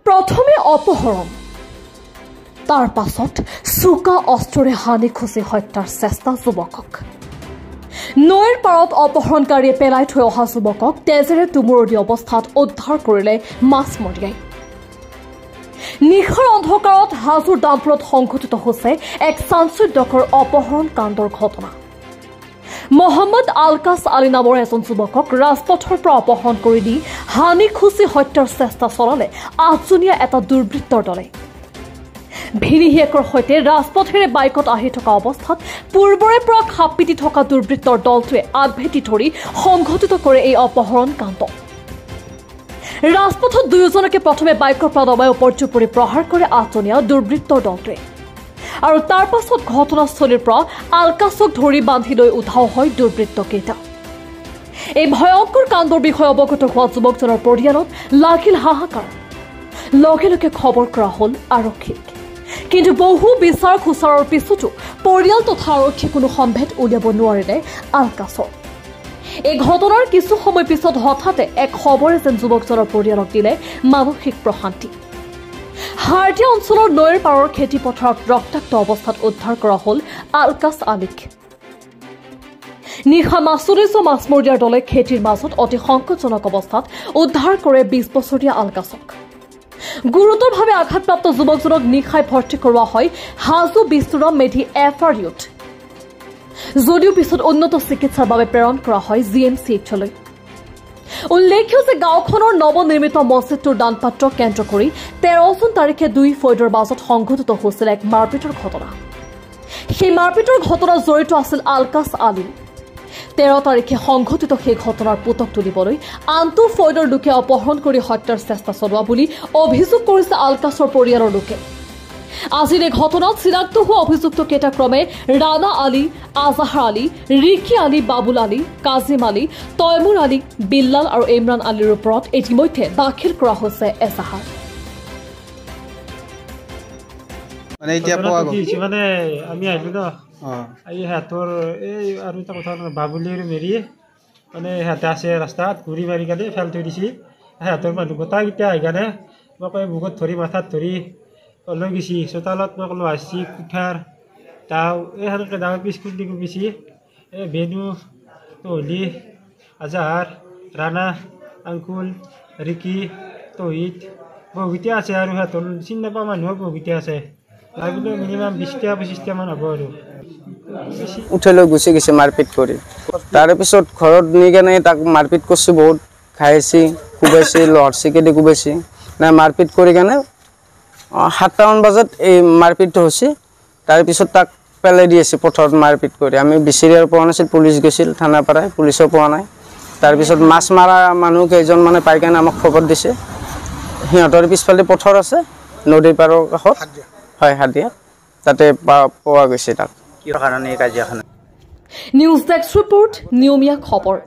প্ৰথমে অপহৰণ, তাৰ পাছত চোকা অস্ত্ৰৰে হানি খুচি হত্যাৰ চেষ্টা যুৱকক। নৈৰ পাৰত অপহৰণকাৰীয়ে পেলাই থৈ অহা যুৱকক তেজেৰে তুমুৰদি অৱস্থাত উদ্ধাৰ কৰিলে মাছমৰীয়াই। নিশাৰ অন্ধকাৰত হাজোৰ দামপুৰত সংঘটিত হৈছে এক চাঞ্চল্যকৰ অপহৰণ কাণ্ডৰ ঘটনা। মহম্মদ আলকাছ আলী নামৰ এজন যুৱকক ৰাজপথৰ পৰা অপহৰণ কৰি দি হানি খুচি হত্যাৰ চেষ্টা চলালে 8জনীয়া এটা দুৰ্বৃত্তৰ দলে। ভিৰিহিয়েকৰ সৈতে ৰাজপথেৰে বাইকত আহি থকা অৱস্থাত পূৰ্বৰে পৰা খাপ পিটি থকা দুৰ্বৃত্তৰ দলটোৱে আগভেটি ধৰি সংঘটিত কৰে এই অপহৰণ কাণ্ড। ৰাজপথত দুয়োজনকে প্ৰথমে বাইকৰ পৰা দবাই উপৰ্যুপ কৰি প্ৰহাৰ কৰে 8জনীয়া দুৰ্বৃত্তৰ দলটোৱে আৰু তাৰ পাছত ঘটনাস্থলীৰ পৰা আলকাছক ধৰি বান্ধি লৈ উধাও হয় দুৰ্বৃত্তকেইটা। এই ভয়ংকৰ কাণ্ডৰ বিষয়ে অৱগত হোৱা যুৱকজনৰ পৰিয়ালত লাগিল হাহাকাৰ। লগে লগে খবৰ কৰা হ'ল আৰক্ষীক, কিন্তু বহু বিচাৰ খোচাৰৰ পিছতো পৰিয়াল তথা আৰক্ষীয়ে কোনো সম্ভেদ উলিয়াব নোৱাৰিলে আলকাছৰ। এই ঘটনাৰ কিছু সময় পিছত হঠাতে এক খবৰে যেন যুৱকজনৰ পৰিয়ালক দিলে মানসিক প্ৰশান্তি। হাৰ্ডিয়া অঞ্চলৰ নৈৰ পাৰৰ খেতি পথাৰত ৰক্তাক্ত অৱস্থাত উদ্ধাৰ কৰা হ'ল আলকাছ আলীক। নিশা মাছুৰি যোৱা মাছমৰীয়াৰ দলে খেতিৰ মাজত অতি সংকটজনক অৱস্থাত উদ্ধাৰ কৰে 20 বছৰীয়া আলকাছক। গুৰুতৰভাৱে আঘাতপ্ৰাপ্ত যুৱকজনক নিশাই ভৰ্তি কৰোৱা হয় হাজো বিষ্ণুৰাম মেধি FRUত, যদিও পিছত উন্নত চিকিৎসাৰ বাবে প্ৰেৰণ কৰা হয় GMCHলৈ। উল্লেখ্য যে গাঁওখনৰ নৱনিৰ্মিত মছজিদটোৰ দানপাত্ৰ কেন্দ্ৰ কৰি 13 জুন তাৰিখে দুই ফৈদৰ মাজত সংঘটিত হৈছিল এক মাৰপিটৰ ঘটনা। সেই মাৰপিটৰ ঘটনাত জড়িত আছিল আলকাছ আলী। 13 তাৰিখে সংঘটিত সেই ঘটনাৰ পুতক তুলিবলৈ আনটো ফৈদৰ লোকে অপহৰণ কৰি হত্যাৰ চেষ্টা চলোৱা বুলি অভিযোগ কৰিছে আলকাছৰ পৰিয়ালৰ লোকে। আজিৰ এই ঘটনাত চিনাক্ত হোৱা অভিযুক্তকেইটা ক্ৰমে ৰাণা আলী, আজাহাৰ আলী, ৰিকি আলী, বাবুল আলী, কাজিম আলী, তৈমুৰ আলী, বিল্লাল আৰু ইমৰান আলীৰ ওপৰত ইতিমধ্যে দাখিল কৰা হৈছে এজাহাৰ। মানে এতিয়া পোৱা গৈছে মানে আমি আহিলো ন এই হাতৰ এই আৰু এটা কথা বাবুলি আৰু মেৰি মানে সিহঁতে আছে ৰাস্তাত ঘূৰি মাৰি কাৰণে ফেল থৈ দিছে। সিহঁতৰ মানুহ গোটাকেইটা আহি কাৰণে মই কয় বুকত ধৰি মাথাত ধৰি লৈ গৈছি চোতালত মই ক'লো আসছি কুঠাৰ তাও এই সেনেকৈ ডাঙৰ পিচ খুন্দি কুপিছি। এই বেনু, তহলি, আজাহাৰ, ৰাণা, আংকুল, ৰিকি, তহিদ বহুকেইটা আছে আৰু সিহঁতৰ চিনি নাপোৱা মানুহো বহুকেইটা আছে। লাগিলে মিনিমাম 20টা-25টা মান হ'ব আৰু উঠাই লৈ গুচি গৈছে মাৰপিট কৰি। তাৰপিছত ঘৰত নি কেনে তাক মাৰপিট কৰিছে, বহুত খাইছে, কোবাইছে, লহৰ চিকেদি কোবাইছে। নাই মাৰপিট কৰি কেনে 7টামান বজাত এই মাৰপিটটো হৈছে। তাৰপিছত তাক পেলাই দি আছে পথাৰত মাৰপিট কৰি। আমি বিচাৰি আৰু পোৱা নাছিল, পুলিচ গৈছিল থানাপাৰাই, পুলিচো পোৱা নাই। তাৰপিছত মাছ মাৰা মানুহ কেইজন মানে পাই কেনে আমাক খবৰ দিছে। সিহঁতৰ পিছফালে পথাৰ আছে নদীৰ পাৰৰ কাষত, হয় হাদিয়া, তাতে পোৱা গৈছে তাক। নিউজ ডেস্ক ৰিপোৰ্ট, নিয়মীয়া খবৰ।